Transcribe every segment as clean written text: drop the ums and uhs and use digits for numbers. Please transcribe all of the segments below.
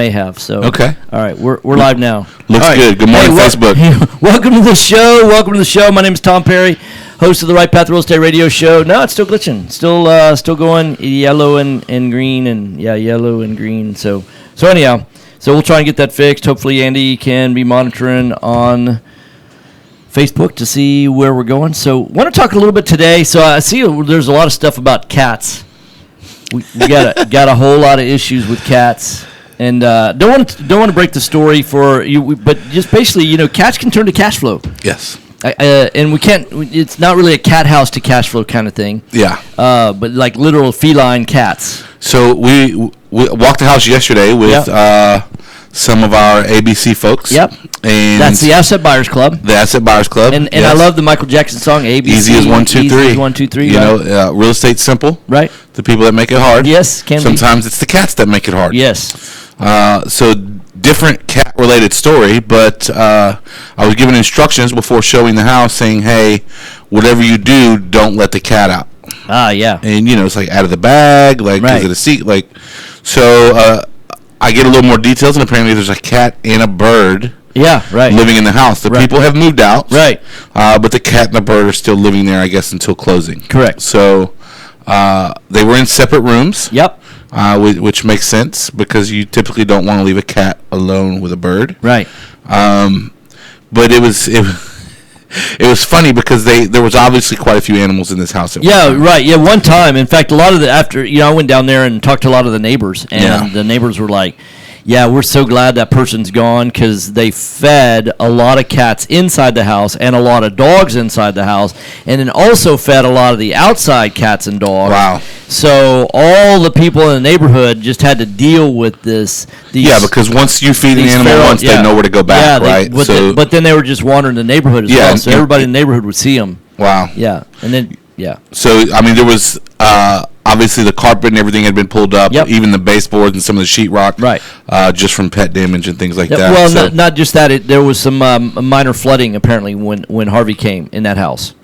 may have. So Okay. All right, we're live now. Looks All right. good. Good morning, Facebook. Welcome to the show. Welcome to the show. My name is Tom Perry, host of the Right Path Real Estate Radio Show. No, it's still glitching. Still going yellow and green and yellow and green. So anyhow, we'll try and get that fixed. Hopefully Andy can be monitoring on Facebook to see where we're going. So want to talk a little bit today. So I see there's a lot of stuff about cats. We got a whole lot of issues with cats. And don't want to break the story for you, but just basically, cats can turn to cash flow. Yes. And we can't. It's not really a cat house to cash flow kind of thing. Yeah. But like literal feline cats. So we walked the house yesterday with some of our ABC folks. Yep. And that's the Asset Buyers Club. The Asset Buyers Club. And I love the Michael Jackson song ABC. Easy as 1, 2, 3. Easy as 1, 2, 3. Real estate's simple. Right. The people that make it hard. Yes. Sometimes it's the cats that make it hard. Yes. So different cat-related story, but I was given instructions before showing the house saying, hey, whatever you do, don't let the cat out. Yeah. And, it's like out of the bag, like, right. Is it a seat? Like, so I get a little more details, and apparently there's a cat and a bird living in the house. The people have moved out. Right. But the cat and the bird are still living there, I guess, until closing. Correct. So they were in separate rooms. Yep. Which makes sense because you typically don't want to leave a cat alone with a bird. Right. But it was funny because there was obviously quite a few animals in this house. Right. Yeah, one time. In fact, a lot of I went down there and talked to a lot of the neighbors, and the neighbors were like, yeah, we're so glad that person's gone because they fed a lot of cats inside the house and a lot of dogs inside the house, and then also fed a lot of the outside cats and dogs. Wow. So all the people in the neighborhood just had to deal with this. Because once you feed an animal once, they know where to go back, right? But then they were just wandering the neighborhood as well, so everybody in the neighborhood would see them. Wow. Yeah, and then, So, there was... obviously, the carpet and everything had been pulled up, even the baseboards and some of the sheetrock, right? Just from pet damage and things like that. Well, not just that. There was some minor flooding apparently when Harvey came in that house.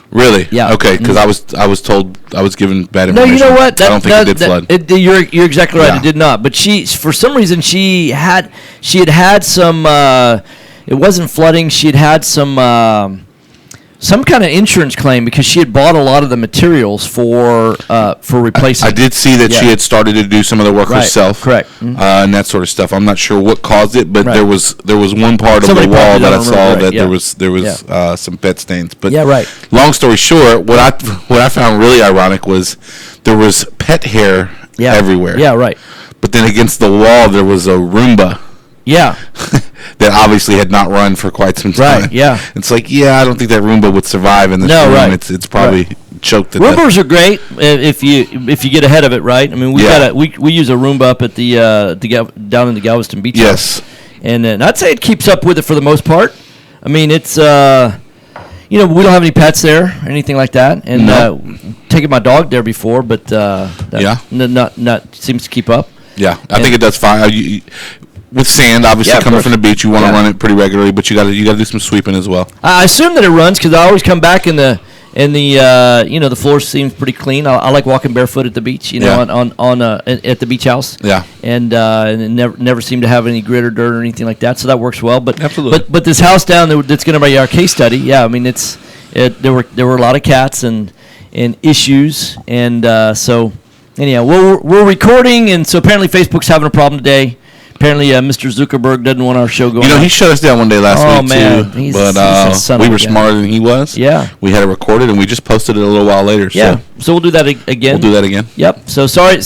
Really? Yeah. Okay, because I was told I was given bad information. No, you know what? I don't think it did flood. You're exactly right. Yeah. It did not. But for some reason, she had some. It wasn't flooding. She had had some kind of insurance claim because she had bought a lot of the materials for replacing. I did see that she had started to do some of the work herself, correct, and that sort of stuff. I'm not sure what caused it, but there was one part Somebody of the wall that I saw that there was some pet stains. But long story short, what I found really ironic was there was pet hair everywhere. Yeah, right. But then against the wall there was a Roomba. Yeah. That obviously had not run for quite some time. Right, yeah. It's like, I don't think that Roomba would survive in this room. Right. It's probably choked to death. Roombas are great if you get ahead of it, right? I mean, we use a Roomba up at down in the Galveston Beach. Yes. And I'd say it keeps up with it for the most part. I mean, it's we don't have any pets there or anything like that. And taken my dog there before, but not seems to keep up. Yeah, I think it does fine. With sand, obviously coming from the beach, you want to run it pretty regularly, but you got to do some sweeping as well. I assume that it runs because I always come back and the floor seems pretty clean. I like walking barefoot at the beach, on at the beach house. Yeah, and it never seem to have any grit or dirt or anything like that, so that works well. But absolutely. But this house down there that's going to be our case study. Yeah, I mean there were a lot of cats and issues, and so anyhow, we're recording, and so apparently Facebook's having a problem today. Apparently, Mr. Zuckerberg doesn't want our show going. He shut us down one day last week too. He's we were smarter than he was. Yeah, we had it recorded and we just posted it a little while later. Yeah, so we'll do that again. We'll do that again. Yep. So sorry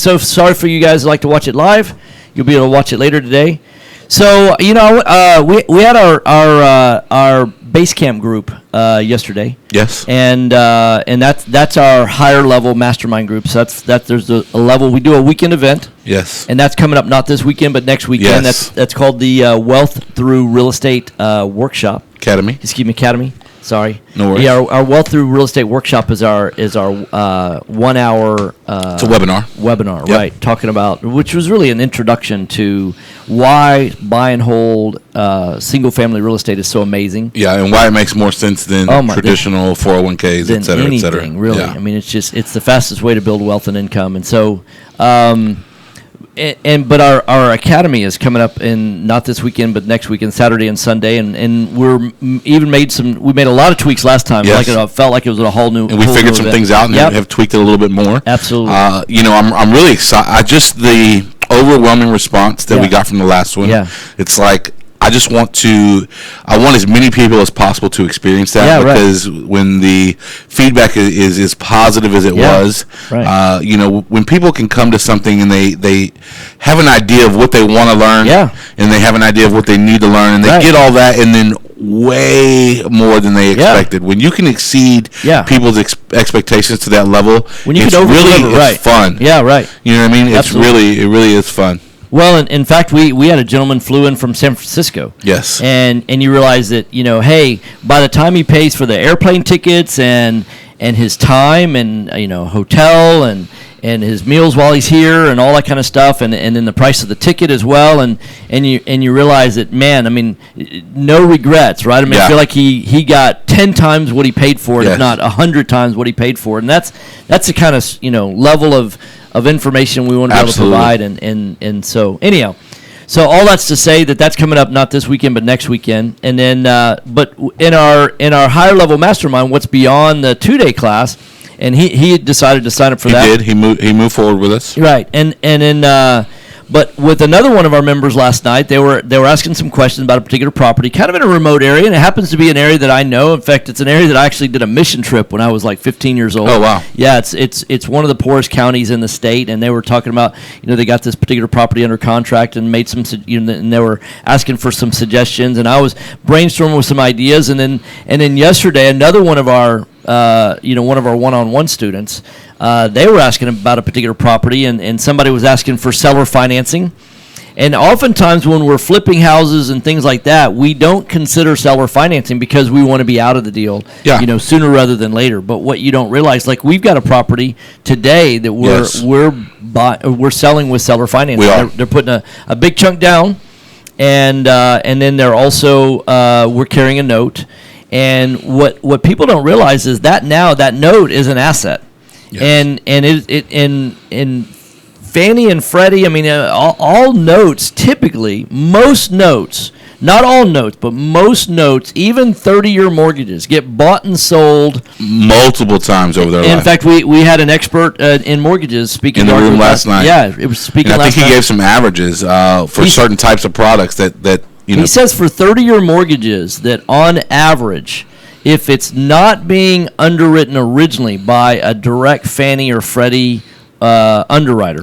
for you guys who like to watch it live. You'll be able to watch it later today. So we had our base camp group yesterday. Yes. And that's our higher level mastermind group. So there's a level. We do a weekend event. Yes. And that's coming up not this weekend but next weekend. Yes. That's called the Wealth Through Real Estate Workshop. Academy. Excuse me, Academy. Sorry. No worries. Yeah, our Wealth Through Real Estate Workshop is our 1 hour. It's a webinar. Webinar, yep. Right? Talking about, which was really an introduction to why buy and hold single family real estate is so amazing. Yeah, and why it makes more sense than traditional 401ks, et cetera, et cetera. Really. Yeah. I mean, it's the fastest way to build wealth and income, and so. but our academy is coming up in not this weekend but next weekend, Saturday and Sunday, and we made a lot of tweaks last time. Yes. Like it felt like it was a whole new. And we figured some things out and Yep. have tweaked it a little bit more. Absolutely. I'm really excited. Just the overwhelming response that we got from the last one. Yeah. It's like I want as many people as possible to experience that, Yeah, right. because when the feedback is as positive as it was, right. When people can come to something and they have an idea of what they want to learn, and they have an idea of what they need to learn, and they Right. get all that, and then way more than they expected. When you can exceed people's expectations to that level, when you it's can really right. it's fun. Yeah, right. You know what I mean? Absolutely. It really is fun. Well, in fact, we had a gentleman flew in from San Francisco. Yes. And you realize that, hey, by the time he pays for the airplane tickets and his time and, hotel and his meals while he's here and all that kind of stuff, and then the price of the ticket as well, and you realize that, man, I mean, no regrets, right? I mean, I feel like he got 10 times what he paid for it, if not 100 times what he paid for it, and that's the kind of level of information we want to be able to provide, and so anyhow. So all that's to say that's coming up not this weekend but next weekend, and then but in our higher level mastermind, what's beyond the 2-day class, and he decided to sign up for that. He moved forward with us. Right, and then but with another one of our members last night, they were asking some questions about a particular property, kind of in a remote area, and it happens to be an area that I know. In fact, it's an area that I actually did a mission trip when I was like 15 years old. Oh wow! Yeah, it's one of the poorest counties in the state, and they were talking about they got this particular property under contract and made some and they were asking for some suggestions, and I was brainstorming with some ideas, and then yesterday another one of our one of our one-on-one students, they were asking about a particular property, and somebody was asking for seller financing. And oftentimes when we're flipping houses and things like that, we don't consider seller financing because we want to be out of the deal, sooner rather than later. But what you don't realize, like we've got a property today that we're selling with seller financing. We are. They're putting a big chunk down, and then they're also we're carrying a note. And what people don't realize is that note is an asset, and in Fannie and Freddie, I mean, all notes typically, most notes, not all notes, but most notes, even 30-year mortgages, get bought and sold multiple times over their life. In fact, we had an expert in mortgages speaking in the room last night. Yeah, it was speaking last night. I think he gave some averages for certain types of products that. He says for 30-year mortgages that on average, if it's not being underwritten originally by a direct Fannie or Freddie underwriter,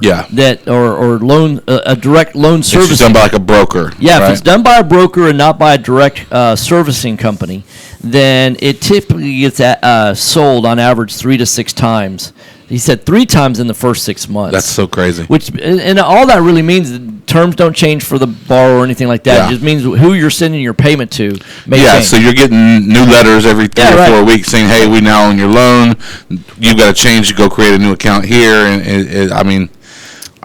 or loan a direct loan servicing, it's done by like a broker. Yeah, right? If it's done by a broker and not by a direct servicing company, then it typically gets sold on average 3 to 6 times. He said 3 times in the first 6 months. That's so crazy. And all that really means that terms don't change for the borrower or anything like that. Yeah. It just means who you're sending your payment to may change. So you're getting new letters every 3 or 4 weeks saying, hey, we now own your loan. You've got to change to go create a new account here. And I mean,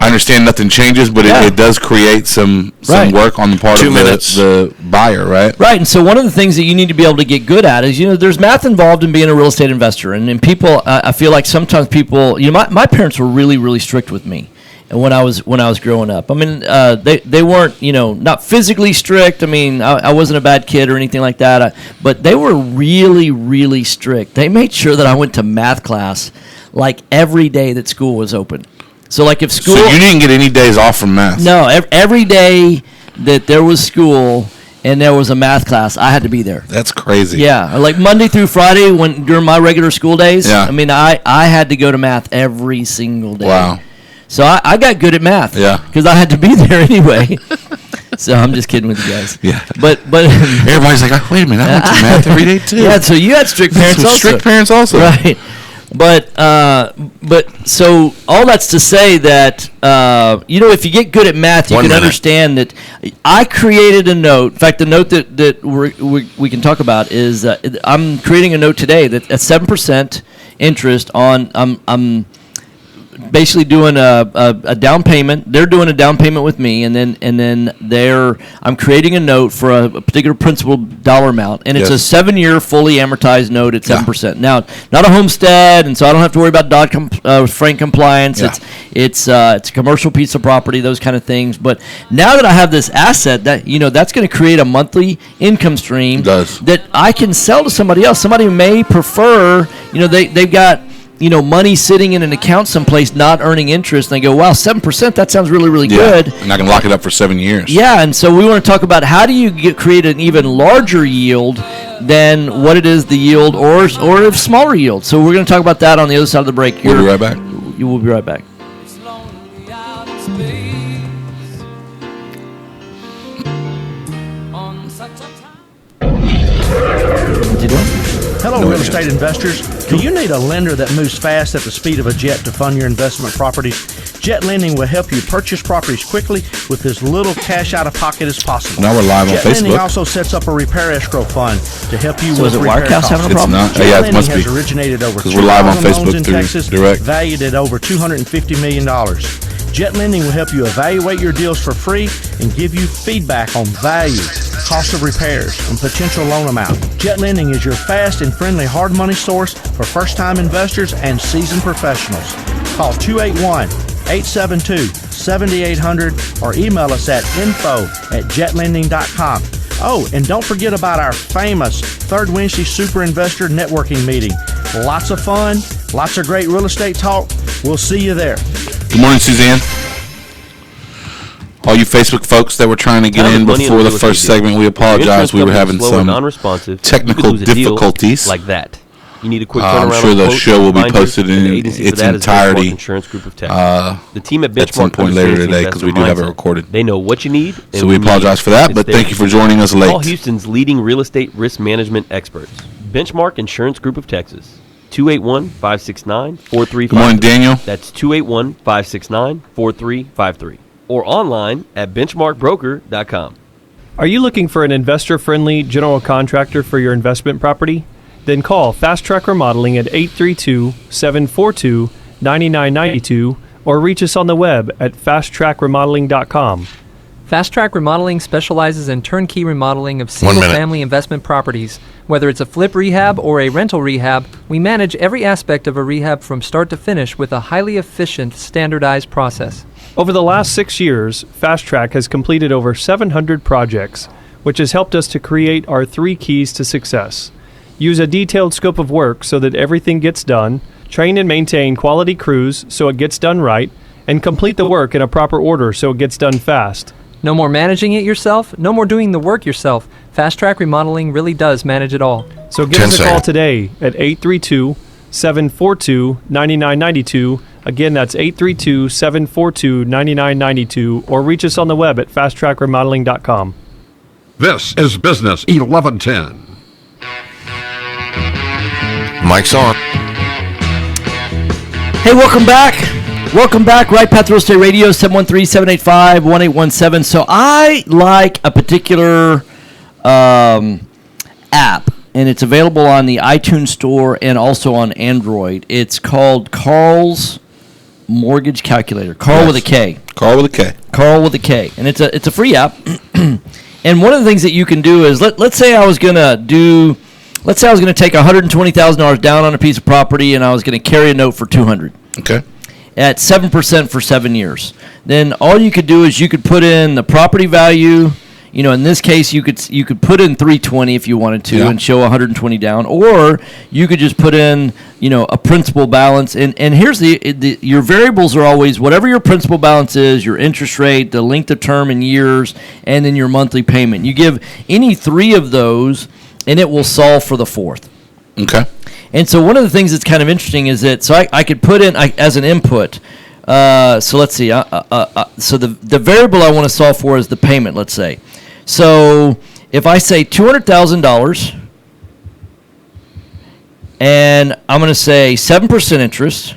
I understand nothing changes, but it does create some work on the part of the buyer, right? Right, and so one of the things that you need to be able to get good at is, there's math involved in being a real estate investor. And people, I feel like sometimes people, my parents were really, really strict with me. And when I was growing up, I mean, they weren't, not physically strict. I mean, I wasn't a bad kid or anything like that. But they were really, really strict. They made sure that I went to math class like every day that school was open. So like if school, so you didn't get any days off from math. No, every day that there was school and there was a math class, I had to be there. That's crazy. Yeah, like Monday through Friday during my regular school days. Yeah. I mean, I had to go to math every single day. Wow. So I got good at math. Yeah. Because I had to be there anyway. So I'm just kidding with you guys. Yeah. But everybody's like, wait a minute, I went to math every day too. Yeah. So you had strict parents also. Strict parents also. Right. But so all that's to say that if you get good at math, you can understand that I created a note. In fact, the note that we can talk about is I'm creating a note today that at 7% interest on I'm basically doing a down payment. They're doing a down payment with me, and then I'm creating a note for a particular principal dollar amount, and it's a 7-year fully amortized note at 7%. Now, not a homestead, and so I don't have to worry about Dodd-Frank compliance. Yeah. It's a commercial piece of property, those kind of things. But now that I have this asset, that's going to create a monthly income stream that I can sell to somebody else. Somebody who may prefer, they've got money sitting in an account someplace not earning interest, and they go, wow, 7%, that sounds really, really good. And I can lock it up for 7 years. Yeah, and so we want to talk about how do you create an even larger yield than what it is the yield or a smaller yield. So we're going to talk about that on the other side of the break. We'll be right back. You will be right back. What's he doing? Hello, real estate investors. Do you need a lender that moves fast at the speed of a jet to fund your investment properties? Jet Lending will help you purchase properties quickly with as little cash out of pocket as possible. Now we're live on Facebook. Jet Lending also sets up a repair escrow fund to help you with repair costs. Having a problem? It's not. Jet It must be. has originated over 'cause we're live on 2,000 loans Facebook in through Texas, direct. valued at over $250 million. Jet Lending will help you evaluate your deals for free and give you feedback on value, cost of repairs, and potential loan amount. Jet Lending is your fast and friendly hard money source for first-time investors and seasoned professionals. Call 281-872-7800 or email us at info@jetlending.com. Oh, and don't forget about our famous Third Wednesday Super Investor Networking Meeting. Lots of fun, lots of great real estate talk. We'll see you there. Good morning, Suzanne. All you Facebook folks that were trying to get in before the first segment, we apologize. We were having some technical difficulties. Like that. You need a quick turnaround. I'm sure the show will be posted in its entirety the team at at some point later today because we do have it recorded. They know what you need. So we apologize for that, but thank you for joining us late. Call Houston's leading real estate risk management experts. Benchmark Insurance Group of Texas. 281-569-4353. Good morning, Daniel. That's 281-569-4353. Or online at benchmarkbroker.com. Are you looking for an investor-friendly general contractor for your investment property? Then call Fast Track Remodeling at 832-742-9992 or reach us on the web at fasttrackremodeling.com. Fast Track Remodeling specializes in turnkey remodeling of single-family investment properties. Whether it's a flip rehab or a rental rehab, we manage every aspect of a rehab from start to finish with a highly efficient, standardized process. Over the last 6 years, Fast Track has completed over 700 projects, which has helped us to create our 3 keys to success. Use a detailed scope of work so that everything gets done, train and maintain quality crews so it gets done right, and complete the work in a proper order so it gets done fast. No more managing it yourself, no more doing the work yourself. Fast Track Remodeling really does manage it all. So give us a call today at 832-742-9992. Again, that's 832-742-9992, or reach us on the web at fasttrackremodeling.com. This is Business 1110. Mike's on. Hey, welcome back. Welcome back. Right Path Real Estate Radio, 713-785-1817. So I like a particular app, and it's available on the iTunes Store and also on Android. It's called Carl's Mortgage Calculator. Carl with a K. Carl with a K. Carl with a K. And it's a free app. And one of the things that you can do is, let's say I was going to take $120,000 down on a piece of property, and I was going to carry a note for $200,000. Okay. At 7% for 7 years. Then all you could do is you could put in the property value. In this case, you could put in $320,000 if you wanted to, and show $120,000 down, or you could just put in a principal balance. And here's your variables are always whatever your principal balance is, your interest rate, the length of term in years, and then your monthly payment. You give any 3 of those, and it will solve for the 4th. Okay. And so one of the things that's kind of interesting is that I could put in as an input. So let's see. So the variable I want to solve for is the payment. Let's say. So if I say $200,000, and I'm going to say 7% interest,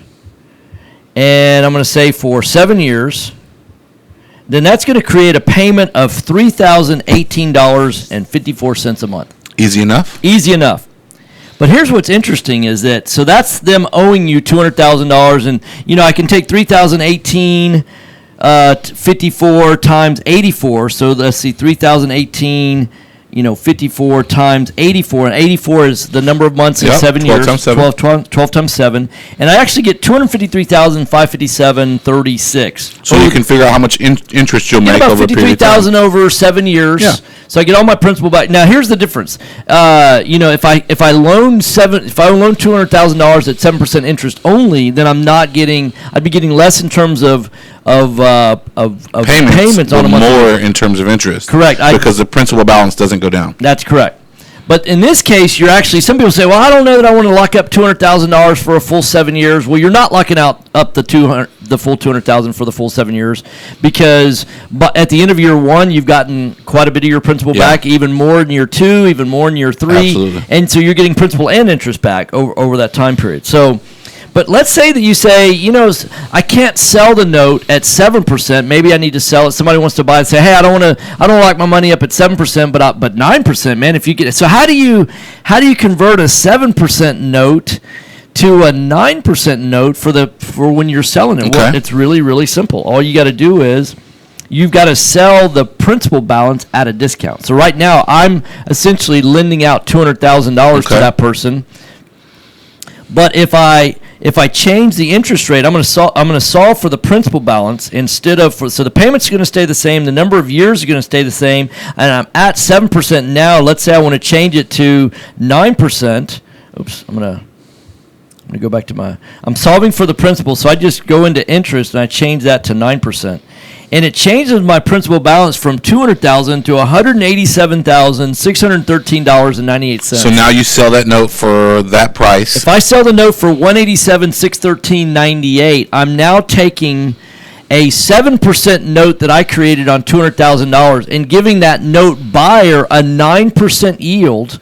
and I'm going to say for 7 years, then that's going to create a payment of $3,018.54 a month. Easy enough. Easy enough. But here's what's interesting is that, so that's them owing you $200,000, and I can take 3,018 54 times 84. So let's see, 3,018. 54 times 84, and 84 is the number of months in 7 years. 12 times 7, and I actually get 253,557.36. So you can figure out how much interest you'll make over a period of time. 53,000 over 7 years. Yeah. So I get all my principal back. Now here's the difference. If I loan $200,000 at 7% interest only, then I'd be getting less in terms of payments on a monthly. More in terms of interest. Correct. Because the principal balance doesn't go down. That's correct. But in this case, some people say, well, I don't know that I want to lock up $200,000 for a full 7 years. Well, you're not locking up the full $200,000 for the full 7 years, because at the end of year 1, you've gotten quite a bit of your principal back, even more in year 2, even more in year 3. Absolutely. And so you're getting principal and interest back over that time period. So, but let's say that you say, I can't sell the note at 7%. Maybe I need to sell it. Somebody wants to buy it and say, hey, I don't lock my money up at 7%, but 9%, man. If you get it, so how do you convert a 7% note to a 9% note for when you're selling it? Okay. Well, it's really, really simple. All you got to do is you've got to sell the principal balance at a discount. So right now, I'm essentially lending out $200,000 to that person. But if I change the interest rate, I'm going to solve for the principal balance instead of so the payment's going to stay the same, the number of years are going to stay the same, and I'm at 7% now. Let's say I want to change it to 9%. Oops, I'm going to go back to I'm solving for the principal, so I just go into interest and I change that to 9%. And it changes my principal balance from $200,000 to $187,613.98. So now you sell that note for that price. If I sell the note for $187,613.98, I'm now taking a 7% note that I created on $200,000 and giving that note buyer a 9% yield.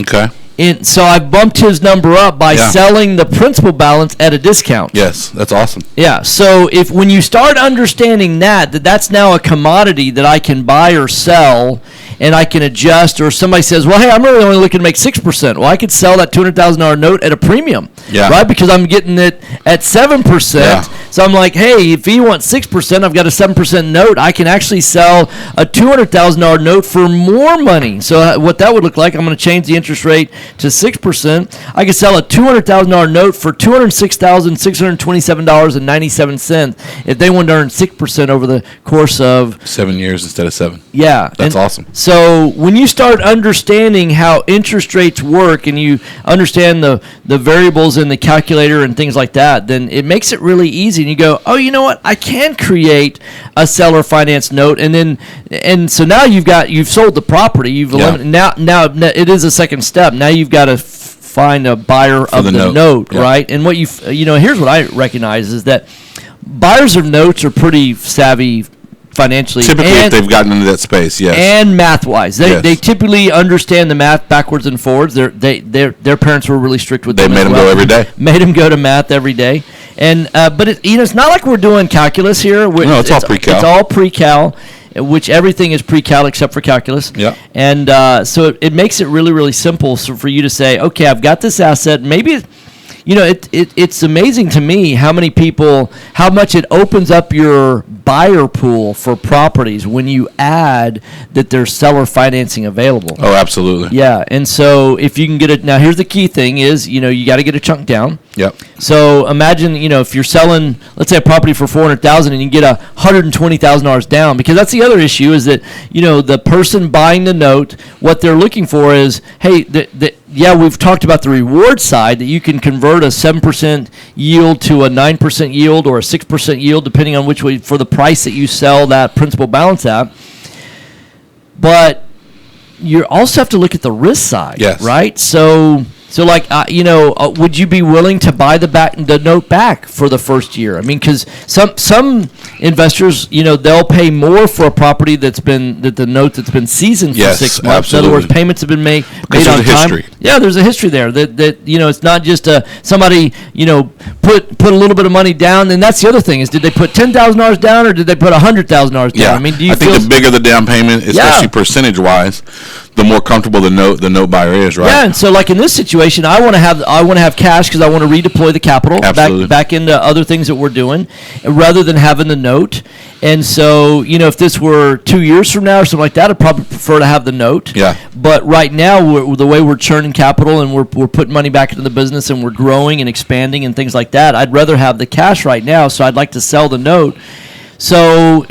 Okay. And so I bumped his number up by selling the principal balance at a discount. Yes, that's awesome. Yeah, so when you start understanding that's now a commodity that I can buy or sell, and I can adjust, or somebody says, well, hey, I'm really only looking to make 6%. Well, I could sell that $200,000 note at a premium, right? Because I'm getting it at 7%. Yeah. So I'm like, hey, if he wants 6%, I've got a 7% note. I can actually sell a $200,000 note for more money. So what that would look like, I'm going to change the interest rate to 6%. I could sell a $200,000 note for $206,627.97 if they wanted to earn 6% over the course of 7 years instead of 7. Yeah. That's awesome. So when you start understanding how interest rates work and you understand the variables in the calculator and things like that, then it makes it really easy. And you go, oh, you know what? I can create a seller finance note, and so now you've sold the property. You've now it is a second step. Now you've got to find a buyer of the note, right? And what here's what I recognize is that buyers of notes are pretty savvy financially. Typically, if they've gotten into that space, yes. And math-wise. They typically understand the math backwards and forwards. Their parents were really strict with them. They made them go every day. Made them go to math every day. And but it's not like we're doing calculus here. No, it's all pre-cal. It's all pre-cal, which everything is pre-cal except for calculus. Yeah. And so it makes it really, really simple for you to say, okay, I've got this asset. Maybe it's amazing to me how much it opens up your buyer pool for properties when you add that there's seller financing available. Oh, absolutely. Yeah, and so if you can get it, now here's the key thing is, you got to get a chunk down. Yep. So imagine, if you're selling, let's say a property for $400,000 and you can get $120,000 down, because that's the other issue is that, the person buying the note, what they're looking for is, hey, we've talked about the reward side, that you can convert a 7% yield to a 9% yield or a 6% yield, depending on which way, for the price that you sell that principal balance at. But you also have to look at the risk side, right? So like, would you be willing to buy the note back for the first year? I mean, because some investors, they'll pay more for a property the note that's been seasoned for 6 months. Absolutely. In other words, payments have been made on time. History. Yeah, there's a history there. That it's not just somebody put a little bit of money down. And that's the other thing is, did they put $10,000 down or did they put $100,000 down? Yeah. I mean, I think the bigger the down payment, especially percentage wise, the more comfortable the note buyer is, right? Yeah, and so like in this situation, I want to have cash because I want to redeploy the capital back into other things that we're doing, rather than having the note. And so, if this were 2 years from now or something like that, I'd probably prefer to have the note. Yeah. But right now, the way we're churning capital and we're putting money back into the business and we're growing and expanding and things like that, I'd rather have the cash right now. So I'd like to sell the note. So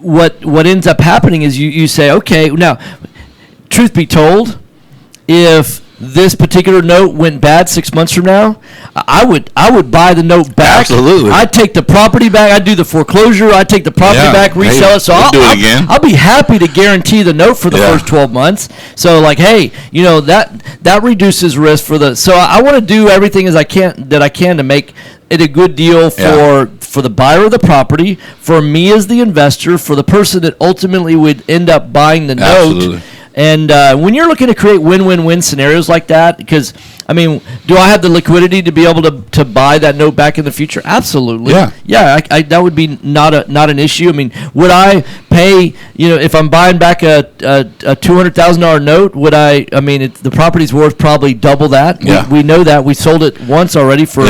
what ends up happening is you say, okay, now, truth be told, if this particular note went bad 6 months from now, I would buy the note back. Absolutely. I'd take the property back. I'd do the foreclosure. I'd take the property back, resell it. So we'll do it again. I'll be happy to guarantee the note for the first 12 months. So like, hey, that reduces risk for the. So I want to do everything I can to make it a good deal for the buyer of the property, for me as the investor, for the person that ultimately would end up buying the note. Absolutely. And when you're looking to create win-win-win scenarios like that, because, do I have the liquidity to be able to buy that note back in the future? Absolutely. Yeah. Yeah, that would be not an issue. Would I pay, if I'm buying back a $200,000 note, would I, the property's worth probably double that. Yeah. We know that. We sold it once already for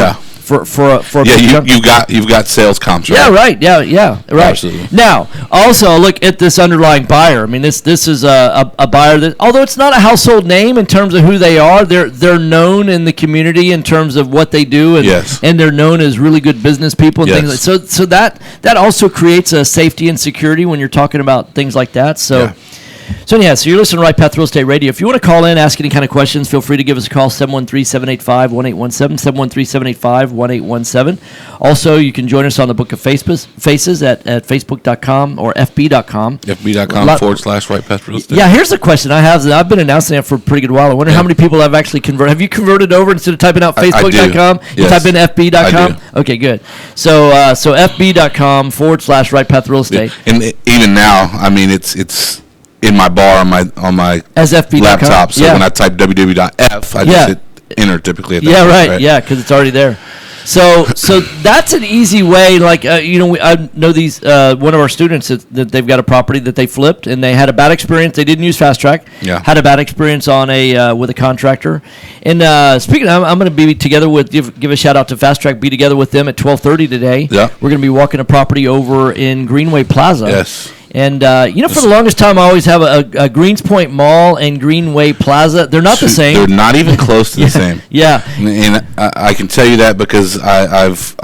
you've got sales comps, right? Yeah, right. Yeah, right. Absolutely. Now, also look at this underlying buyer. This is a buyer that, although it's not a household name in terms of who they are, they're known in the community in terms of what they do, and they're known as really good business people and things like so. So that also creates a safety and security when you're talking about things like that. So. Yeah. So you're listening to Right Path Real Estate Radio. If you want to call in, ask any kind of questions, feel free to give us a call, 713-785-1817, 713-785-1817. Also, you can join us on the Book of Faces at facebook.com or fb.com. fb.com/Right Path Real Estate. Yeah, here's the question I have. I've been announcing that for a pretty good while. I wonder how many people have actually converted. Have you converted over instead of typing out facebook.com? You type in fb.com? Okay, good. So fb.com/Right Path Real Estate. And even now, it's in my bar on my as FB. laptop. So when I type www.f, I just hit enter typically at that point, right. Yeah, because it's already there. So that's an easy way. Like I know these one of our students that they've got a property that they flipped and they had a bad experience. They didn't use Fast Track. Yeah. Had a bad experience on with a contractor. And speaking of, I'm going to be together with give a shout out to Fast Track. Be together with them at 12:30 today. Yeah. We're going to be walking a property over in Greenway Plaza. Yes. And, for the longest time, I always have a Greenspoint Mall and Greenway Plaza. They're not the same. They're not even close to the same. Yeah. And I can tell you that because I've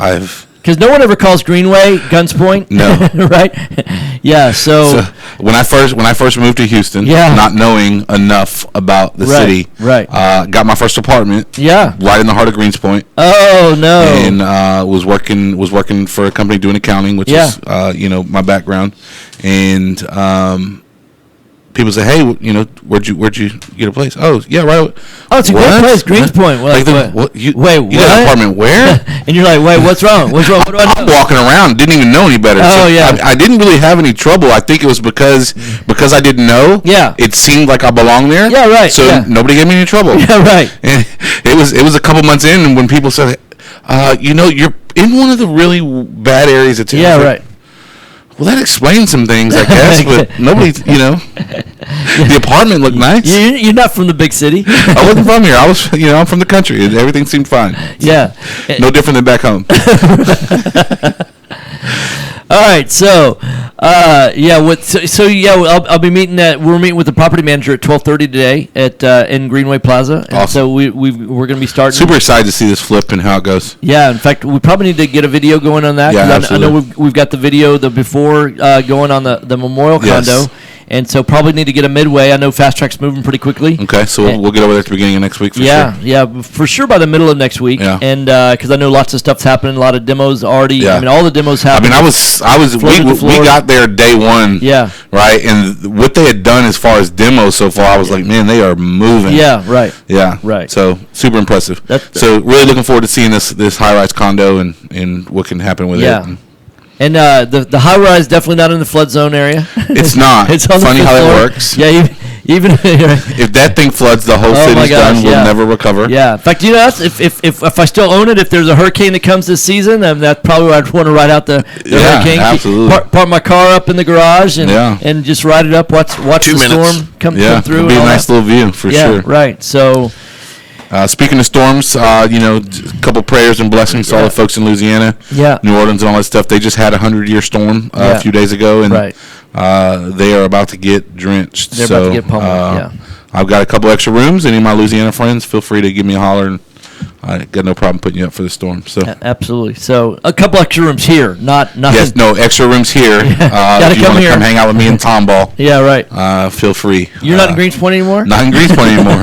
because no one ever calls Greenway Guns Point. No. Right? Yeah. So when I first moved to Houston, not knowing enough about the city, got my first apartment. Yeah. Right in the heart of Greenspoint. Oh no. And was working for a company doing accounting, which is my background, and people say, "Hey, where'd you get a place?" Oh, yeah, right. Oh, it's a great place, Greenspoint. You got an apartment where? And you're like, wait, what's wrong? What's wrong? What do I know? I'm walking around, didn't even know any better. Oh, yeah. I didn't really have any trouble. I think it was because I didn't know. Yeah. It seemed like I belonged there. Yeah, right. So nobody gave me any trouble. Yeah, right. And it was a couple months in, and when people said, you're in one of the really bad areas of town. Yeah, right. Well, that explains some things, I guess, but nobody, the apartment looked nice. You're not from the big city. I wasn't from here. I was, I'm from the country. Everything seemed fine. Yeah. No different than back home. All right, so I'll be meeting we're meeting with the property manager at 12:30 today at in Greenway Plaza. And awesome. So we're going to be starting. Super excited to see this flip and how it goes. Yeah, in fact, we probably need to get a video going on that. Yeah, absolutely. I know we've got the video the before going on the Memorial condo. And so probably need to get a midway. I know Fast Track's moving pretty quickly. Okay, so we'll get over there at the beginning of next week for sure. Yeah, for sure by the middle of next week. Yeah. And because I know lots of stuff's happening, a lot of demos already. Yeah. All the demos happened. We got there day one. Yeah. Right, and what they had done as far as demos so far, I was like, man, they are moving. Yeah, right. Yeah, right. So super impressive. So really looking forward to seeing this high-rise condo and what can happen with it. And the high rise definitely not in the flood zone area. It's not. It's on funny the how floor. it works. Yeah, Even If that thing floods, the whole Oh, my city's gosh, done. We'll yeah. never recover. Yeah, in fact, that's if I still own it, if there's a hurricane that comes this season, that's probably where I'd want to ride out the Yeah, hurricane. absolutely. Park my car up in the garage and Yeah. and just ride it up. Watch 2 the minutes. storm come through. It'd be and a all nice that. little view for Yeah, sure. right. So Speaking of storms, a couple prayers and blessings to all the folks in Louisiana, Yeah. New Orleans, and all that stuff. They just had a 100-year storm Yeah. a few days ago, and Right. they are about to get drenched. They're so, about to get pummeled, yeah. I've got a couple extra rooms. Any of my Louisiana friends, feel free to give me a holler, and I got no problem putting you up for the storm. So. absolutely. So a couple extra rooms here, not Yes, no extra rooms here. Gotta If you come want to here. come hang out with me in Tomball, Yeah, right. feel free. You're not in Greens Point anymore. Not in Greens Point anymore.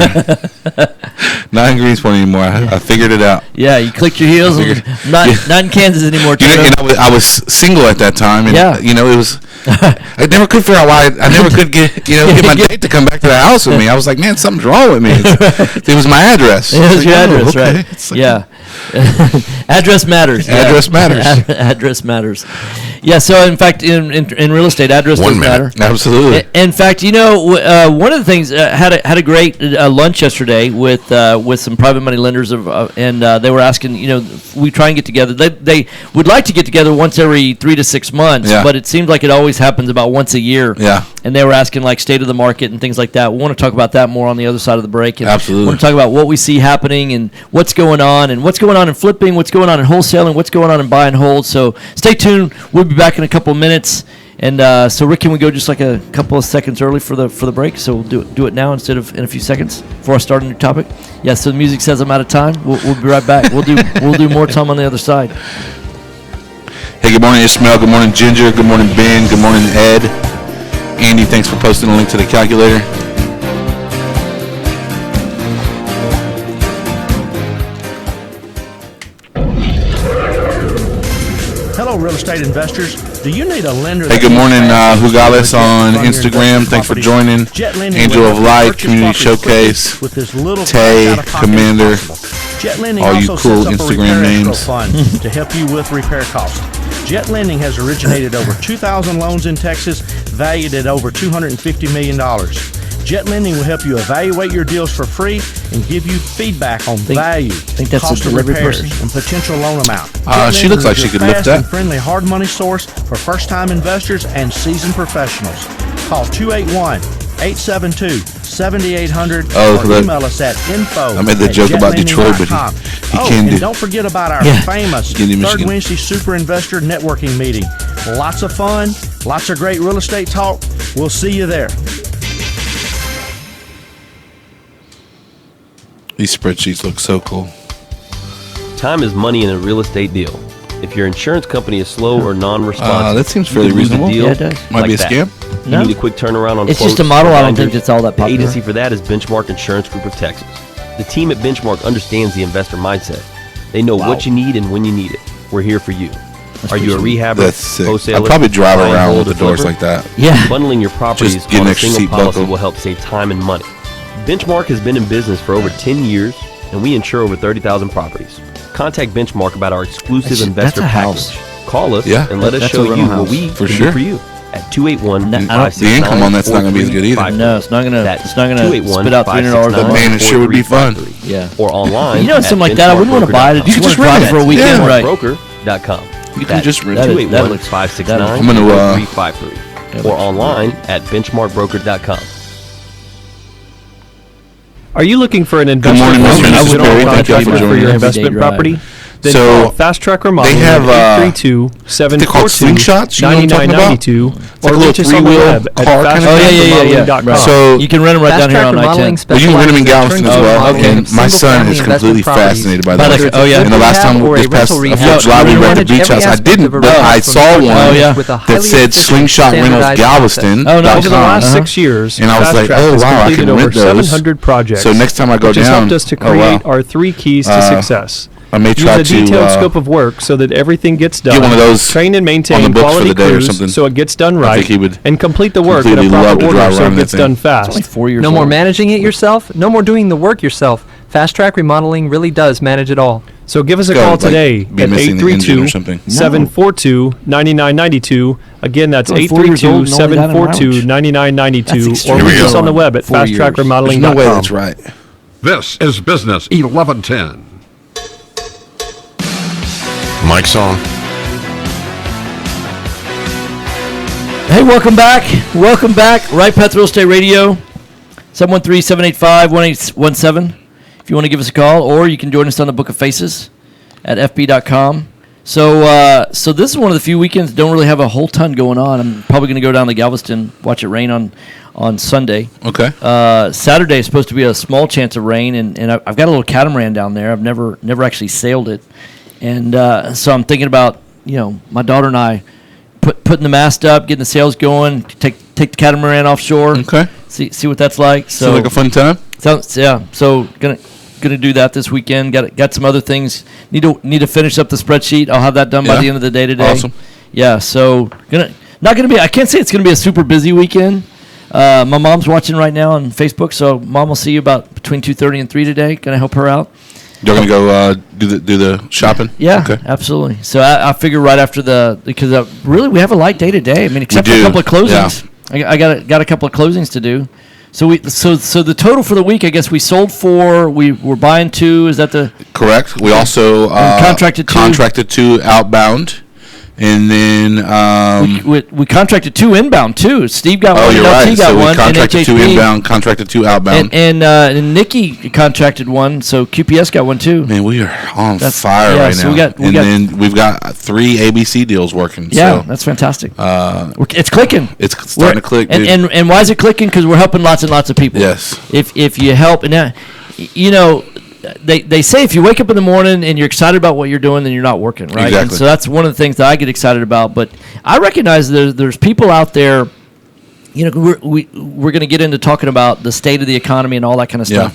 Not in Greens Point anymore. I figured it out. Yeah, you clicked your heels. And not in Kansas anymore. I was single at that time, and Yeah. it was. I never could figure out why I never could get my date to come back to the house with me. I was like, man, something's wrong with me. It was my address. It was Like, your oh, address, okay. right? It's like- Yeah. Address matters. Yeah. Address matters. Address matters. Yeah. So in fact, in real estate, address does matter. Absolutely. In fact, one of the things had a great lunch yesterday with some private money lenders and they were asking, we try and get together. They would like to get together once every 3 to 6 months, Yeah. but it seems like it always happens about once a year. Yeah. And they were asking like state of the market and things like that. We want to talk about that more on the other side of the break. And Absolutely. We want to talk about what we see happening and what's going on in flipping, what's going on in wholesaling, what's going on in buy and hold. So stay tuned. We'll be back in a couple of minutes. And so, Rick, can we go just like a couple of seconds early for the break? So we'll do it now instead of in a few seconds before I start a new topic. Yeah. So the music says I'm out of time. We'll be right back. We'll do more time on the other side. Hey, good morning, Ishmael. Good morning, Ginger. Good morning, Ben. Good morning, Ed. Andy, thanks for posting a link to the calculator. Hello, real estate investors. Do you need a lender? Hey, good morning, Hugales on Instagram. Thanks for joining. Angel of Light, Community Showcase, with this little Tay, Commander, Jet Lending all you also cool sets up a Instagram repair escrow names. fund to help you with repair costs. Jet Lending has originated over 2,000 loans in Texas, valued at over $250 million. Jet Lending will help you evaluate your deals for free and give you feedback on value, that's cost a of delivery repairs, person? and potential loan amount. She looks like she could lift that. And friendly hard money source for first-time investors and seasoned professionals. Call 281-872-7800 or email us at info. I made the joke about Detroit, but he can do. And don't forget about our famous Michigan. Third Wednesday Super Investor Networking Meeting. Lots of fun, lots of great real estate talk. We'll see you there. These spreadsheets look so cool. Time is money in a real estate deal. If your insurance company is slow or non-responsive, That seems you fairly could lose a reasonable. deal Yeah, it does. Might like be a that. scam. You No. need a quick turnaround on It's quotes just a model. or I don't binders. think it's all that The popular. agency for that is Benchmark Insurance Group of Texas. The team at Benchmark understands the investor mindset. They know what you need and when you need it. We're here for you. Are you a rehabber, That's sick. wholesaler, I'd probably drive buy and around hold, with the or doors flipper? like that. Yeah. Bundling your properties Just get on an a extra single seat policy buckle. will help save time and money. Benchmark has been in business for over 10 years, and we insure over 30,000 properties. Contact Benchmark about our exclusive investor that's a package. house. Call us Yeah. and let us That's show a you rental what house. we For can sure. do for you at 281 The income on that's not going to be as good either. No, it's not gonna. That's It's not gonna spit out $300 a month. Man, it sure would be fun. Yeah. Or online. Something like that. I wouldn't want to buy it. You You can just drive it for a weekend, Yeah. right? Broker.com. You can just rent that it. is- that looks- 281-569-4353 I'm gonna, or online at benchmarkbroker.com. Are you looking for an investment morning, company Mr. general Perry. Thank you for contractor for joining your us. investment Everyday drive. property? Then So, call Fast Track Remodeling they have, at they're called 832-742-9992 slingshots, you know what I'm talking about? or like a reach us little on the three-wheel web at car kind of thing. fasttrackremodeling.com. So You can rent them right Fast down here Track on Remodeling I-10. Well, you can rent them in specializes Galveston as turnkey well, remodeling and of my son single-family is completely investment properties. fascinated by By that. the- oh, yeah. And the last time, Or a this past rental rehab. 4th of July, we We rented the manage beach every house. I aspect didn't, of a but rehab I from saw start to one Oh, yeah. with a that highly said efficient, Slingshot Rentals standardized Galveston. Oh, no. Over the last 6 years, And I was Fast like, Track oh, has wow, I completed can over rent those. 700 projects. So next time I go which has down, helped us to oh, wow. create our 3 keys to success. I may Use try a detailed to scope of work so that everything gets done. get one of those Train and on the maintain books for quality the day or crews something. so it gets done I right. think he would and complete the work in a completely love proper to order drive so around it that gets thing. done It's only fast. 4 years No more old. managing it yourself. No more doing the work yourself. Fast Track Remodeling really does manage it all. So give us a Go, call like, today be at missing the engine or something. 832-742-9992. Again, that's Only 4 years old and only got an allowance. 832-742-9992. That's Or extremely visit us on the low. web at 4 years. There's fasttrackremodeling.com. no way that's right. This is Business 1110. Mike's on. Hey, welcome back. Welcome back. Right Path Real Estate Radio, 713-785-1817. If you want to give us a call, or you can join us on the Book of Faces at fb.com. So this is one of the few weekends that don't really have a whole ton going on. I'm probably going to go down to Galveston, watch it rain on Sunday. Okay. Saturday is supposed to be a small chance of rain, and I've got a little catamaran down there. I've never actually sailed it, and so I'm thinking about my daughter and I putting the mast up, getting the sails going, take the catamaran offshore. Okay. See what that's like. So Sounds like a fun time. So gonna do that this weekend. Got some other things. Need to finish up the spreadsheet. I'll have that done by the end of the day today. Awesome. Yeah. So I can't say it's gonna be a super busy weekend. My mom's watching right now on Facebook, so Mom will see you about between 2:30 and 3 today. Gonna help her out. You're gonna go do the shopping. Yeah, Okay. absolutely. So I figure right after because really we have a light day today. I mean, except for a do, couple of closings. Yeah. I got a couple of closings to do. So the total for the week, I guess we sold 4. We were buying 2. Is that the Correct. We also contracted 2 outbound, and then we contracted 2 inbound too. Steve got one. you're LT right. got So we one. contracted 2 NHHP. inbound, contracted 2 outbound. And Nikki contracted 1. So QPS got 1 too. Man, we are on That's- fire yeah, right so now. then we've got 3 ABC deals working. Yeah, so, that's fantastic. It's clicking. it's starting to click, dude. And why is it clicking? Because we're helping lots and lots of people. Yes. If you help, and they say if you wake up in the morning and you're excited about what you're doing, then you're not working, right? Exactly. And so that's one of the things that I get excited about. But I recognize there's people out there. We're going to get into talking about the state of the economy and all that kind of stuff.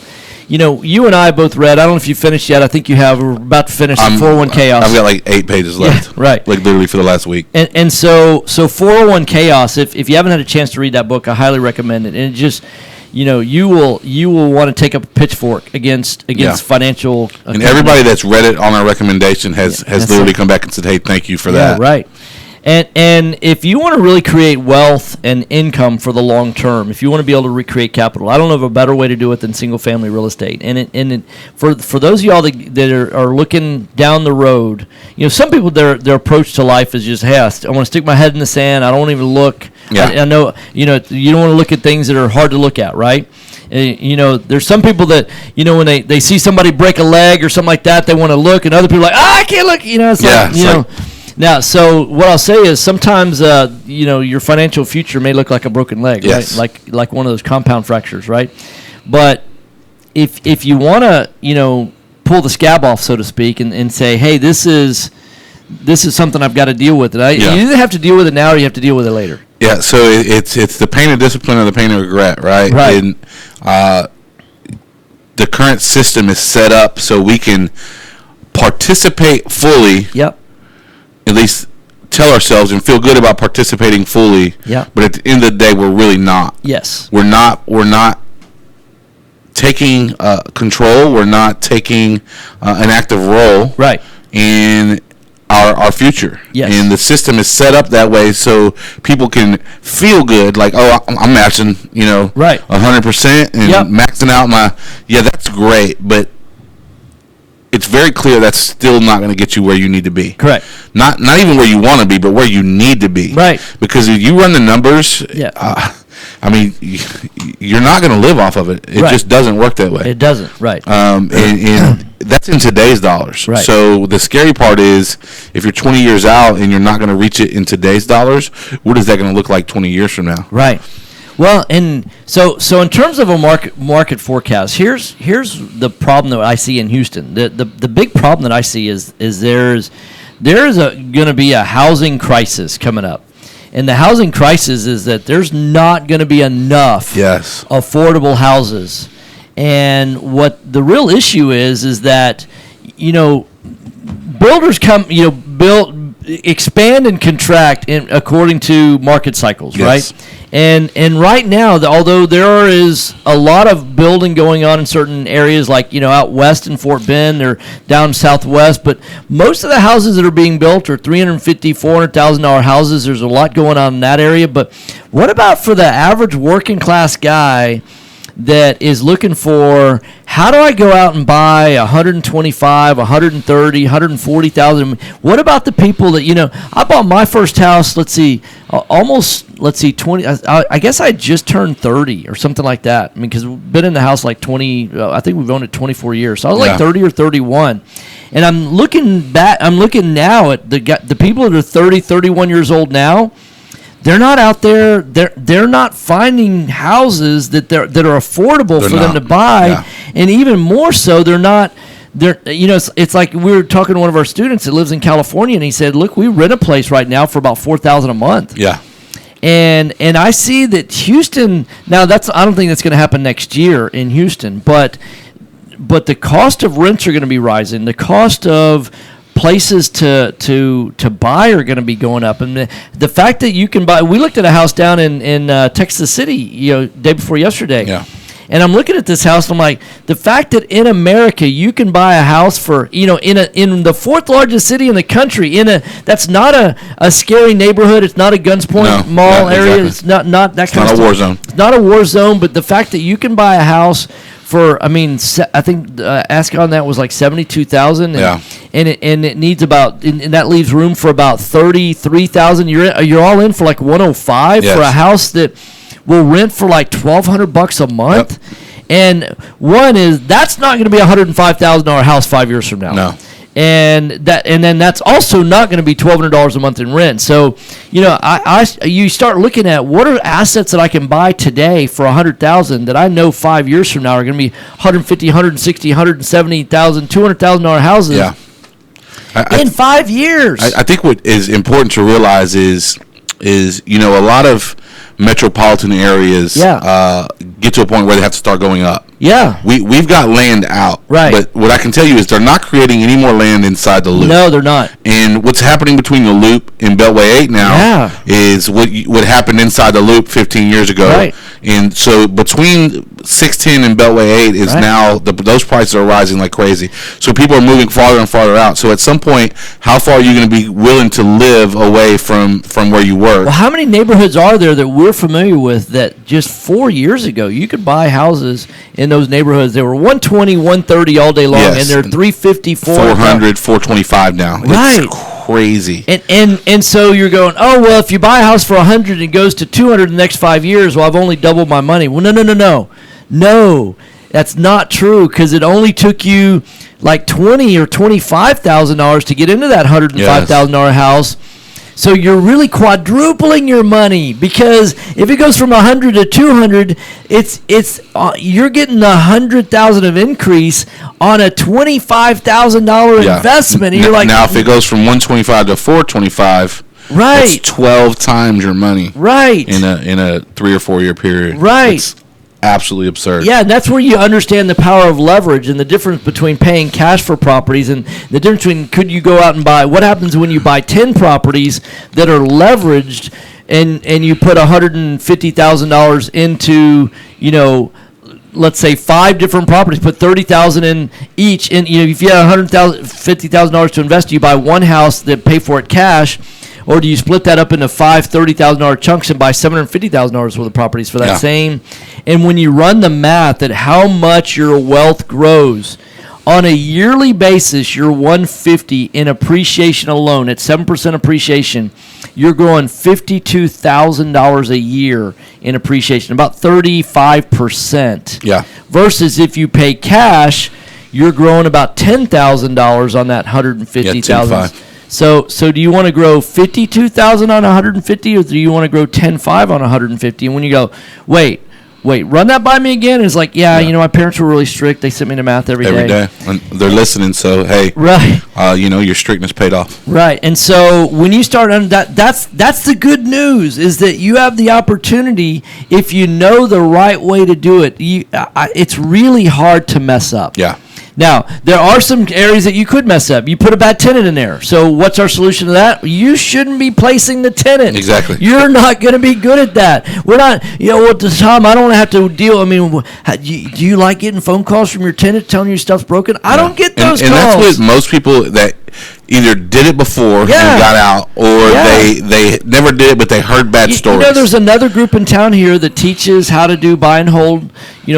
Yeah. You and I both read. I don't know if you finished yet. I think you have. We're about to finish the 401 Chaos. I've got like 8 pages left. Right. Like literally for the last week. And so 401 Chaos. If you haven't had a chance to read that book, I highly recommend it. And it just, you will want to take up a pitchfork against financial. And everybody that's read it on our recommendation has literally come back and said, "Hey, thank you for that." Right. And if you want to really create wealth and income for the long term, if you want to be able to recreate capital, I don't know of a better way to do it than single family real estate. And for those of y'all that are looking down the road, some people their approach to life is just, hey, I want to stick my head in the sand. I don't want to even look. Yeah. I know you don't want to look at things that are hard to look at, right? There's some people that when they see somebody break a leg or something like that, they want to look, and other people are like, I can't look. Now, so what I'll say is sometimes, your financial future may look like a broken leg, yes. right? Like one of those compound fractures, right? But if you want to, pull the scab off, so to speak, and say, hey, this is something I've got to deal with. And you either have to deal with it now or you have to deal with it later. Yeah. So it's the pain of discipline or the pain of regret, right? Right. And the current system is set up so we can participate fully. Yep. At least tell ourselves and feel good about participating fully. Yeah. But at the end of the day, we're really not. Yes. We're not taking control. We're not taking an active role. Right. In our future. Yes. And the system is set up that way so people can feel good, like, oh, I'm matching, right, 100% and maxing out that's great, but it's very clear that's still not going to get you where you need to be. Correct. Not even where you want to be, but where you need to be. Right. Because if you run the numbers, you're not going to live off of it. It just doesn't work that way. It doesn't. Right. And that's in today's dollars. Right. So the scary part is if you're 20 years out and you're not going to reach it in today's dollars, what is that going to look like 20 years from now? Right. Well, and so in terms of a market forecast, here's the problem that I see in Houston. The big problem that I see is there's going to be a housing crisis coming up. And the housing crisis is that there's not going to be enough affordable houses. And what the real issue is that, builders come, expand and contract according to market cycles, Yes. right? And right now, although there is a lot of building going on in certain areas, like out west in Fort Bend or down southwest, but most of the houses that are being built are $350,000, $400,000 houses. There's a lot going on in that area. But what about for the average working class guy that is looking for, how do I go out and buy 125, 130, 140,000? What about the people that, I bought my first house, 20, I guess I just turned 30 or something like that. I mean, because we've been in the house like 20, I think we've owned it 24 years. So I was like 30 or 31. And I'm looking now at the people that are 30, 31 years old now. They're not out there. They're not finding houses that are affordable for them to buy, and even more so, they're not. It's like we were talking to one of our students that lives in California, and he said, "Look, we rent a place right now for about $4,000 a month." Yeah. And I see that Houston now. I don't think that's going to happen next year in Houston, but the cost of rents are going to be rising. The cost of places to buy are going to be going up, and the fact that you can buy. We looked at a house down in Texas City, day before yesterday. Yeah. And I'm looking at this house, and I'm like, the fact that in America you can buy a house for, in the fourth largest city in the country, that's not a scary neighborhood. It's not a Guns Point mall area. Exactly. It's not that kind of stuff. Not a war zone. It's not a war zone, but the fact that you can buy a house for, I think ask on that was like $72,000. Yeah. And it needs about, and that leaves room for about $33,000. You're all in for like $105 for a house that will rent for like $1,200 a month. Yep. And that's not going to be a $105,000 house 5 years from now. No. And then that's also not going to be $1,200 a month in rent. So, you start looking at what are assets that I can buy today for $100,000 that I know 5 years from now are going to be $150,000, $160,000, $170,000, $200,000 houses. Yeah. In 5 years. I think what is important to realize is a lot of metropolitan areas get to a point where they have to start going up. Yeah. We've got land out. Right. But what I can tell you is they're not creating any more land inside the loop. No, they're not. And what's happening between the loop and Beltway 8 now is what happened inside the loop 15 years ago. Right. And so between 610 and Beltway 8 is now, those prices are rising like crazy. So people are moving farther and farther out. So at some point, how far are you going to be willing to live away from where you work? Well, how many neighborhoods are there that we're familiar with that just 4 years ago you could buy houses in those neighborhoods? They were 120, 130 all day long, and they're 350, 400, 425 now. Right. It's crazy. And so you're going, oh, well, if you buy a house for 100 and it goes to 200 in the next 5 years, well, I've only doubled my money. Well, no, that's not true, because it only took you like $20,000 or $25,000 to get into that $105,000 house. So you're really quadrupling your money, because if it goes from 100 to 200, you're getting $100,000 of increase on a $25,000 investment. And you're like, now if it goes from 125 to 425, right, that's 12 times your money, right, in a 3 or 4 year period, right. It's absolutely absurd. Yeah, and that's where you understand the power of leverage and the difference between paying cash for properties and the difference between, could you go out and buy, what happens when you buy 10 properties that are leveraged and you put $150,000 into, let's say 5 different properties, put $30,000 in each, and if you have $50,000 to invest, you buy one house that pay for it cash. Or do you split that up into 5 $30,000 chunks and buy $750,000 worth of properties for that same? And when you run the math at how much your wealth grows on a yearly basis, you're $150 in appreciation alone at 7% appreciation. You're growing $52,000 a year in appreciation, about 35%. Yeah. Versus if you pay cash, you're growing about $10,000 on that $150,000. Yeah, So do you want to grow 52,000 on 150, or do you want to grow 10.5 on 150? And when you go, wait, run that by me again, and it's like, my parents were really strict. They sent me to math every day. And they're listening, so hey, right, your strictness paid off. Right, and so when you start on that's the good news, is that you have the opportunity, if you know the right way to do it. It's really hard to mess up. Yeah. Now, there are some areas that you could mess up. You put a bad tenant in there. So what's our solution to that? You shouldn't be placing the tenant. Exactly. You're not going to be good at that. We're not, Tom, I don't have to deal. I mean, do you like getting phone calls from your tenant telling you stuff's broken? I don't get those calls. And that's what most people that either did it before and got out, or they never did it, but they heard bad stories. There's another group in town here that teaches how to do buy and hold,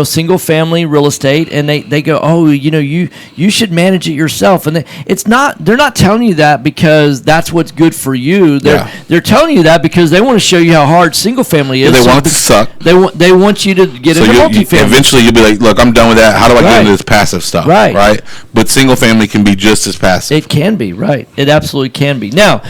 single family real estate, and they go, you should manage it yourself. And they're not telling you that because that's what's good for you. They're telling you that because they want to show you how hard single family is. They want it to suck. They want you to get into multifamily. Eventually you'll be like, look, I'm done with that. How do I get into this passive stuff? Right. But single family can be just as passive. It can be. Right. It absolutely can be. Now,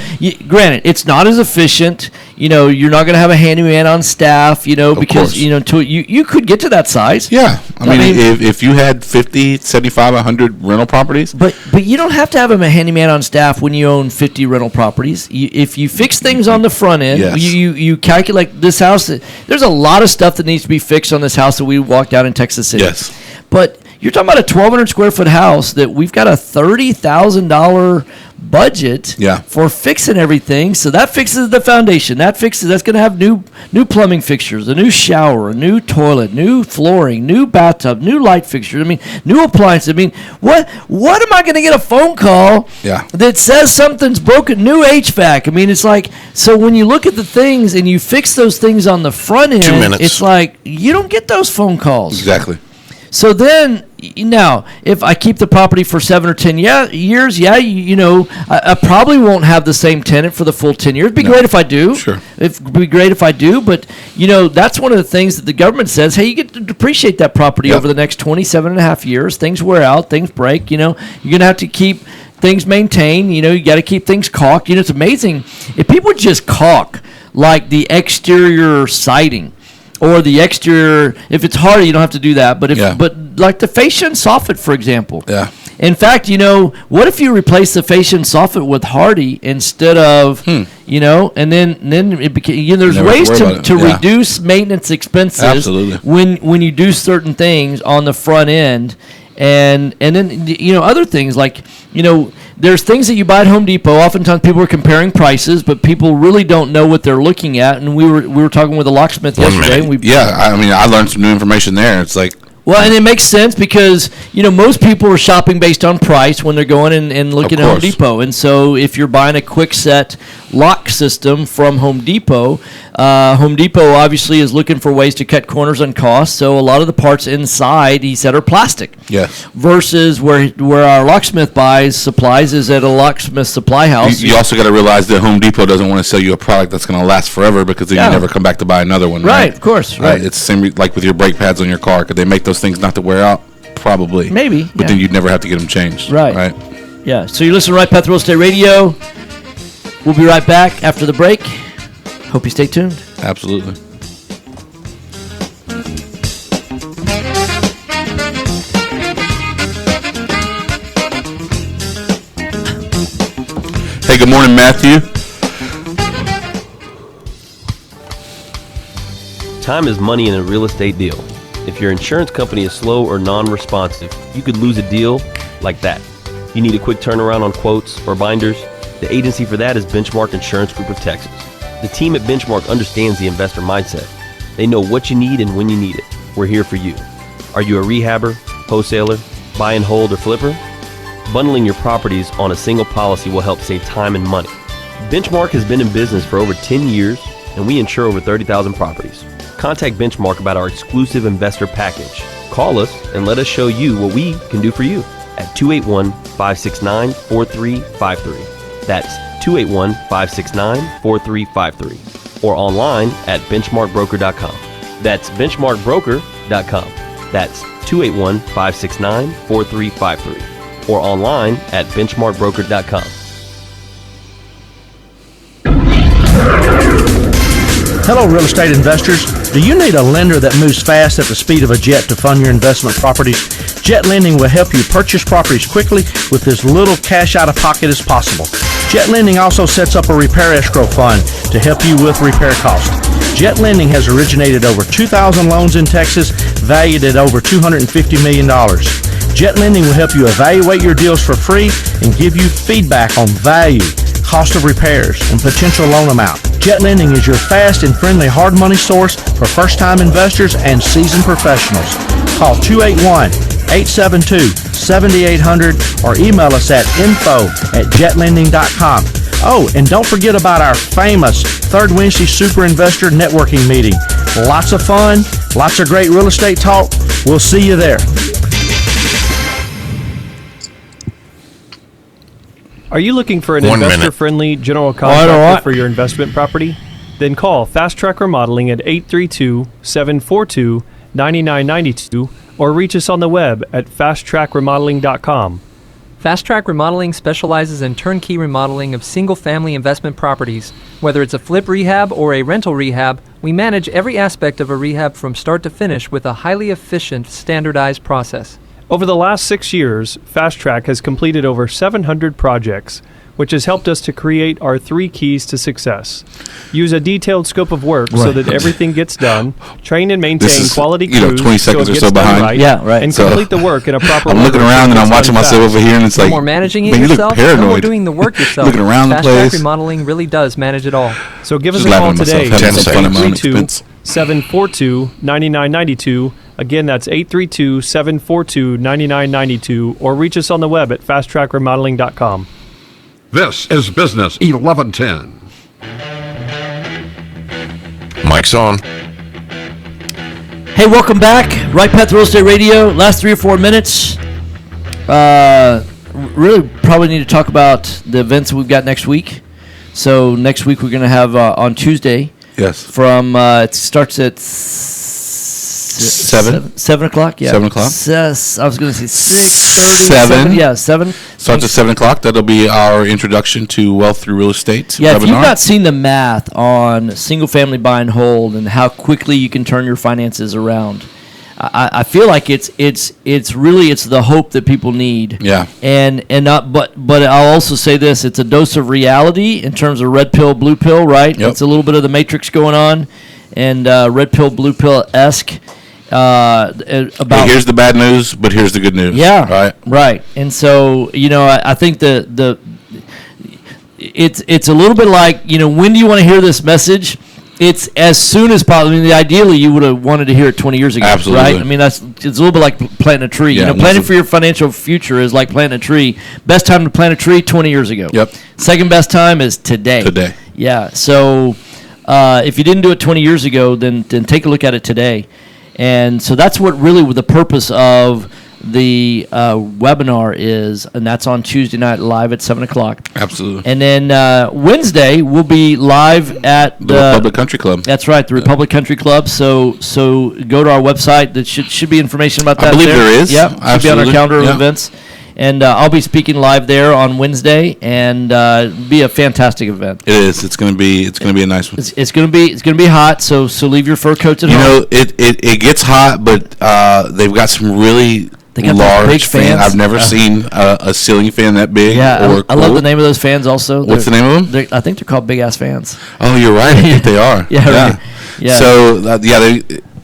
granted, it's not as efficient. You're not going to have a handyman on staff, because, you could get to that size. Yeah. I mean, if you had 50, 75, 100 rental properties. But you don't have to have a handyman on staff when you own 50 rental properties. If you fix things on the front end, you calculate this house. There's a lot of stuff that needs to be fixed on this house that we walked out in Texas City. Yes. But you're talking about a 1,200 square foot house that we've got a $30,000 budget for fixing everything. So that fixes the foundation. That's going to have new plumbing fixtures, a new shower, a new toilet, new flooring, new bathtub, new light fixtures. I mean, new appliances. I mean, what am I going to get a phone call that says something's broken? New HVAC. I mean, it's like, so when you look at the things and you fix those things on the front end, 2 minutes. It's like you don't get those phone calls. Exactly. So then, now, if I keep the property for 7 or 10 years, I probably won't have the same tenant for the full 10 years. It'd be great if I do. Sure. It'd be great if I do, but, that's one of the things that the government says, hey, you get to depreciate that property over the next 27 and a half years. Things wear out, things break, you're going to have to keep things maintained, you got to keep things caulked. It's amazing. If people just caulk, like the exterior siding, or the exterior, if it's harder, you don't have to do that. But but like the fascia and soffit, for example. Yeah. In fact, what if you replace the fascia and soffit with Hardy instead of, and then it became, there's ways to reduce maintenance expenses. Absolutely. When you do certain things on the front end. And then, other things like, there's things that you buy at Home Depot. Oftentimes people are comparing prices, but people really don't know what they're looking at. And we were talking with a locksmith yesterday. And I learned some new information there. It's like, well, and it makes sense because, most people are shopping based on price when they're going and looking at Home Depot. And so if you're buying a quick set lock system from Home Depot obviously is looking for ways to cut corners on costs. So a lot of the parts inside, he said, are plastic. Yes. Versus where our locksmith buys supplies is at a locksmith supply house. You also got to realize that Home Depot doesn't want to sell you a product that's going to last forever because then you never come back to buy another one. Right, of course. Right. It's the same like with your brake pads on your car. Could they make those things not to wear out? Probably. Maybe. But then you'd never have to get them changed. Right. Yeah. So you listen to Right Path Real Estate Radio. We'll be right back after the break. Hope you stay tuned. Absolutely. Hey, good morning, Matthew. Time is money in a real estate deal. If your insurance company is slow or non-responsive, you could lose a deal like that. You need a quick turnaround on quotes or binders? The agency for that is Benchmark Insurance Group of Texas. The team at Benchmark understands the investor mindset. They know what you need and when you need it. We're here for you. Are you a rehabber, wholesaler, buy and hold, or flipper? Bundling your properties on a single policy will help save time and money. Benchmark has been in business for over 10 years, and we insure over 30,000 properties. Contact Benchmark about our exclusive investor package. Call us and let us show you what we can do for you at 281-569-4353. That's 281-569-4353. Or online at benchmarkbroker.com. That's benchmarkbroker.com. That's 281-569-4353. Or online at benchmarkbroker.com. Hello, real estate investors. Do you need a lender that moves fast at the speed of a jet to fund your investment properties? Jet Lending will help you purchase properties quickly with as little cash out of pocket as possible. Jet Lending also sets up a repair escrow fund to help you with repair costs. Jet Lending has originated over 2,000 loans in Texas, valued at over $250 million. Jet Lending will help you evaluate your deals for free and give you feedback on value, cost of repairs, and potential loan amount. Jet Lending is your fast and friendly hard money source for first-time investors and seasoned professionals. Call 281-872-7800 or email us at info@jetlending.com. Oh, and don't forget about our famous Third Wednesday Super Investor Networking Meeting. Lots of fun, lots of great real estate talk. We'll see you there. Are you looking for an 1 minute. investor-friendly general contractor for your investment property? Then call Fast Track Remodeling at 832-742-9992 or reach us on the web at fasttrackremodeling.com. Fast Track Remodeling specializes in turnkey remodeling of single-family investment properties. Whether it's a flip rehab or a rental rehab, we manage every aspect of a rehab from start to finish with a highly efficient, standardized process. Over the last 6 years, Fast Track has completed over 700 projects, which has helped us to create our 3 keys to success. Use a detailed scope of work so that everything gets done. Train and maintain quality crews 20 seconds so or it so gets done behind. right, Yeah, right. and So, complete the work in a proper I'm looking order around and so I'm it's watching done myself fast. over here, and it's No like, more managing it man, you look yourself, no more paranoid. doing the work yourself. Looking around the Fast Track place. Remodeling really does manage it all. So give us Just a call laughing at today myself, at having some fun at my own expense. 832-742-9992. Again, that's 832-742-9992, or reach us on the web at fasttrackremodeling.com. This is Business 1110. Mic's on. Hey, welcome back. Right Path Real Estate Radio. Last 3 or 4 minutes. Really probably need to talk about the events that we've got next week. So next week we're going to have on Tuesday Yes. from, it starts at 7? 7 o'clock, yeah. 7 o'clock? I was going to say 6:30. 7? Yeah, 7. Starts at 7 o'clock. That'll be our introduction to wealth through real estate Yeah, if webinar. you've not seen the math on single-family buy and hold and how quickly you can turn your finances around, I feel like it's really the hope that people need. Yeah. And not but I'll also say this: it's a dose of reality in terms of red pill, blue pill, right? Yep. It's a little bit of the Matrix going on, and red pill, blue pill esque. About Here's the bad news, but here's the good news. yeah, right. And so I think it's a little bit like when do you want to hear this message? It's as soon as possible. I mean, ideally, you would have wanted to hear it 20 years ago, Absolutely. right? I mean, it's a little bit like planting a tree. Yeah, Planning for your financial future is like planting a tree. Best time to plant a tree, 20 years ago. Yep. Second best time is today. Today. Yeah. So if you didn't do it 20 years ago, then take a look at it today. And so that's what really the purpose of the webinar is, and that's on Tuesday night live at 7 o'clock. Absolutely. And then Wednesday we'll be live at The Republic Country Club. That's right, the Republic Country Club. So go to our website. That should be information about that. I believe there is. Yeah, should be on our Absolutely. calendar of Yeah. events. And I'll be speaking live there on Wednesday, and be a fantastic event. It is. It's gonna be a nice one. It's gonna be hot. So leave your fur coats at home. It gets hot, but they've got some really They got those large big fans. I've never seen a ceiling fan that big. Yeah, or I love cool. the name of those fans. Also, What's the name of them? I think they're called Big Ass Fans. Oh, you're right. I think they are. Yeah, right. Yeah. So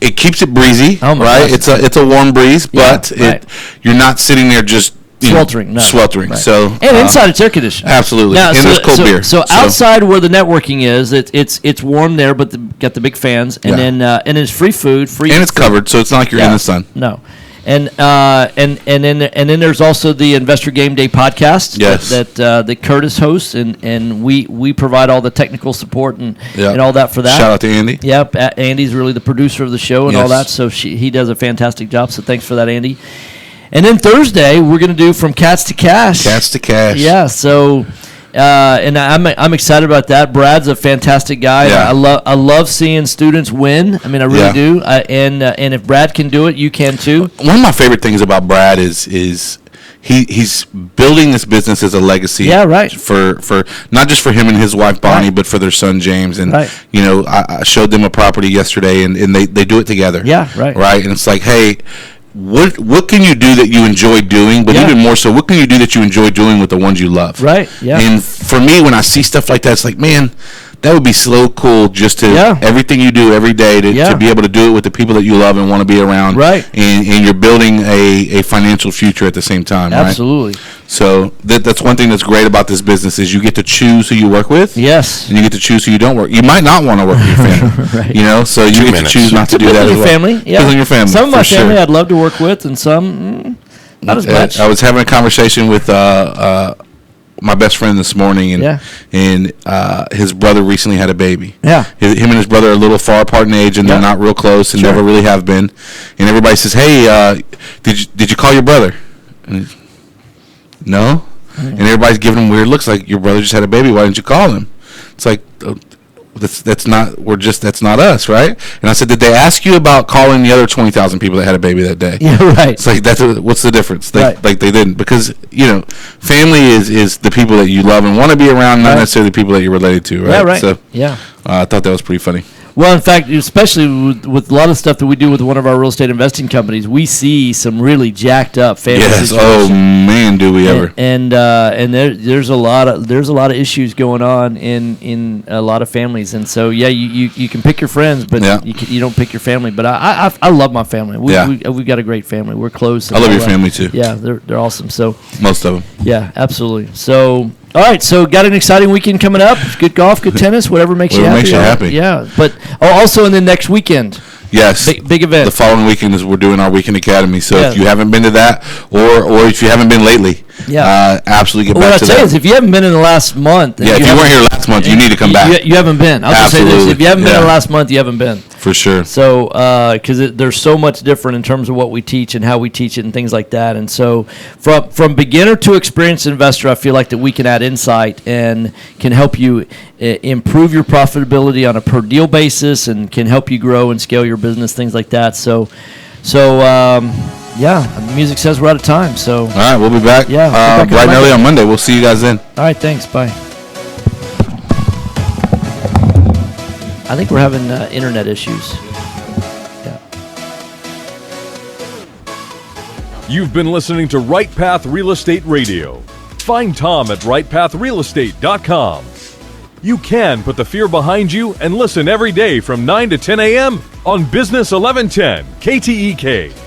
it keeps it breezy, Oh my right? gosh. It's a warm breeze, Yeah, but right. you're not sitting there just Sweltering, no. sweltering. Right. So And inside it's air conditioned. absolutely. Now, And there's cold beer. So outside where the networking is, it's warm there, but got the big fans, and Yeah. then and it's free food, and it's covered, so it's not like you're in the sun. No, and then there's also the Investor Game Day podcast Yes. that Curtis hosts, and we provide all the technical support and all that for that. Shout out to Andy. Yep, Andy's really the producer of the show and all Yes. that, so he does a fantastic job. So thanks for that, Andy. And then Thursday we're going to do From Cats to Cash. Cats to cash. Yeah, so and I'm excited about that. Brad's a fantastic guy. Yeah. I love seeing students win. I mean, I really Yeah. do. And if Brad can do it, you can too. One of my favorite things about Brad is he's building this business as a legacy. Yeah, right. For not just for him and his wife Bonnie, Right. but for their son James. And Right. I showed them a property yesterday, and they do it together. Yeah, right. Right, and it's like, hey, what can you do that you enjoy doing? But Yeah. even more so, what can you do that you enjoy doing with the ones you love? Right, yeah. And for me, when I see stuff like that, it's like, man, that would be so cool just to everything you do every day to be able to do it with the people that you love and want to be around. Right. And you're building a financial future at the same time. Absolutely. Right? So that's one thing that's great about this business is you get to choose who you work with. Yes. And you get to choose who you don't work. You might not want to work with your family. Right. You know, so you get to choose not to do that as well. Family. Yeah. Depends on your family. Some of my family I'd love to work with, and some not as much. I was having a conversation with my best friend this morning, and his brother recently had a baby. Yeah. Him and his brother are a little far apart in age, and they're not real close, and never really have been. And everybody says, "Hey, did you call your brother?" And no. And everybody's giving him weird looks, like your brother just had a baby. Why didn't you call him? It's like that's not us, right? And I said, did they ask you about calling the other 20,000 people that had a baby that day? Yeah, right. It's like what's the difference? Right. Like they didn't, because family is the people that you love and want to be around, not necessarily the people that you're related to, right? Yeah, right. So yeah, I thought that was pretty funny. Well, in fact, especially with a lot of stuff that we do with one of our real estate investing companies, we see some really jacked up family situations. Oh man, do we ever? And there's a lot of issues going on in a lot of families, and so you can pick your friends, but you don't pick your family. But I love my family. We've got a great family. We're close. I love your family too. Yeah, they're awesome. So most of them. Yeah, absolutely. So. All right, so got an exciting weekend coming up. Good golf, good tennis, whatever makes you happy. Yeah, but also in the next weekend. Yes. Big event. The following weekend is we're doing our Weekend Academy. So if you haven't been to that, or if you haven't been lately, absolutely get back to that. What I'll tell you is, if you haven't been in the last month. Yeah, if you weren't here last month, you need to come back. You haven't been. I'll just say this. If you haven't been in the last month, you haven't been. For sure. So, because there's so much different in terms of what we teach and how we teach it and things like that. And so from beginner to experienced investor, I feel like that we can add insight and can help you improve your profitability on a per deal basis and can help you grow and scale your business, things like that. So the music says we're out of time. So all right, we'll be back. Yeah, bright and early on Monday. We'll see you guys then. All right, thanks. Bye. I think we're having internet issues. Yeah. You've been listening to Right Path Real Estate Radio. Find Tom at rightpathrealestate.com. You can put the fear behind you and listen every day from 9 to 10 a.m. on Business 1110 KTEK.